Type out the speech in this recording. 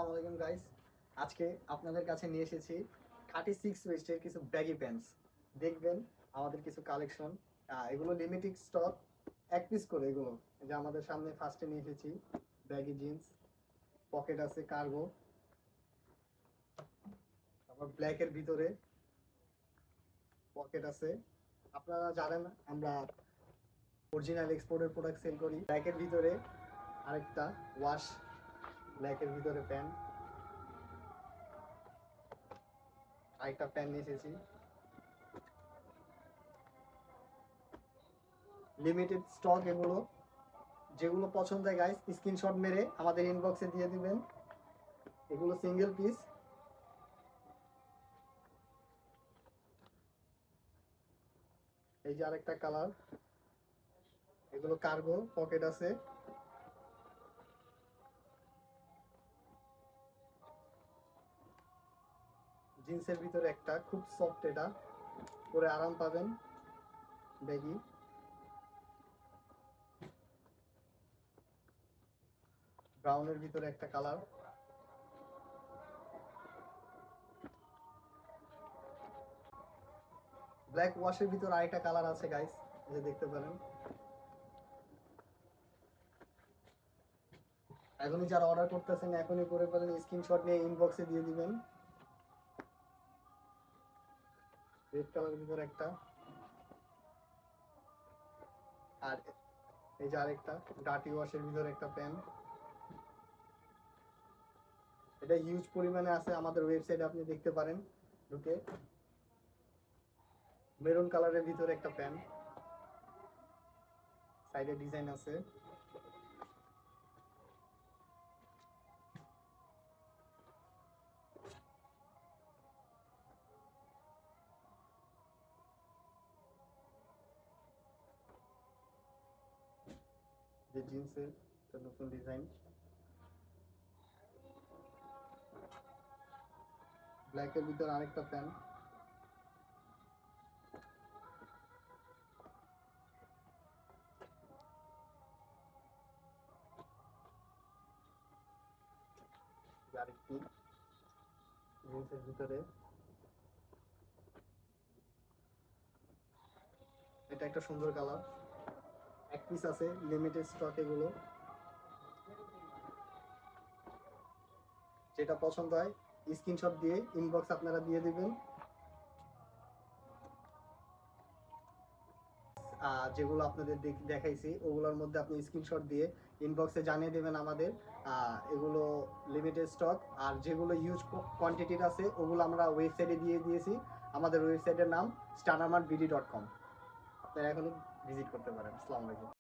আসসালামু আলাইকুম গাইস। আজকে আপনাদের কাছে নিয়ে এসেছি 36 ওয়েস্টের কিছু ব্যাগি প্যান্টস। দেখবেন আমাদের কিছু কালেকশন, এগুলো লিমিটেড স্টক, এক পিস করে এগুলো। যে আমাদের সামনে ফার্স্টে নিয়ে এসেছি ব্যাগি জিন্স, পকেট আছে কার্গো, তারপর ব্ল্যাকের ভিতরে পকেট আছে। আপনারা জানেন আমরা অরিজিনাল এক্সপোর্টের প্রোডাক্ট সেল করি। ব্ল্যাকের ভিতরে আরেকটা ওয়াশ, ব্ল্যাকের ভিতরে প্যান্ট, আরেকটা প্যান্ট নিয়ে এসেছি লিমিটেড স্টক। এগুলো যেগুলো পছন্দ হয় গাইস স্ক্রিনশট মেরে আমাদের ইনবক্সে দিয়ে দিবেন। এগুলো সিঙ্গেল পিস। এই যে আরেকটা কালার, এগুলো কার্গো, পকেট আছে। জিন্সের ভিতরে একটা খুব সফট, এটা পরে আরাম পাবেন, ব্যাগি। ব্রাউনের ভিতরে একটা কালার, ব্ল্যাক ওয়াশের ভিতরে আরেকটা কালার আছে গাইস, এই যে দেখতে পারেন। এখনই যারা অর্ডার করতেছেন এখনই করে ফেলেন, স্ক্রিনশট নিয়ে ইনবক্সে দিয়ে দিবেন। রেড কালারের ভিতরে একটা, আর এই যে আরেকটা ডার্টি ওয়াশের ভিতরে একটা প্যান্ট। এটা হিউজ পরিমাণে আছে আমাদের ওয়েবসাইটে, আপনি দেখতে পারেন ঢুকে। মেরুন কালারের ভিতরে একটা প্যান্ট, সাইডে ডিজাইন আছে। যে জিন্সের একটা নতুন ডিজাইন, ব্ল্যাকের ভিতরে আরেকটা প্যান্ট। আরেকটি জিন্সের ভিতরে, এটা একটা সুন্দর কালার, এক পিস আছে, লিমিটেড স্টক এগুলো। যেটা পছন্দ হয় স্ক্রিনশট দিয়ে ইনবক্স আপনারা দিয়ে দিবেন। যেগুলো আপনাদের দেখাইছি ওগুলোর মধ্যে আপনি স্ক্রিনশট দিয়ে ইনবক্সে জানিয়ে দেবেন আমাদের। এগুলো লিমিটেড স্টক, আর যেগুলো হিউজ কোয়ান্টিটির আছে ওগুলো আমরা ওয়েবসাইটে দিয়ে দিয়েছি। আমাদের ওয়েবসাইটের নাম starnamartbd.com, আপনারা এখনই ভিজিট করতে পারেন। আসসালামু আলাইকুম।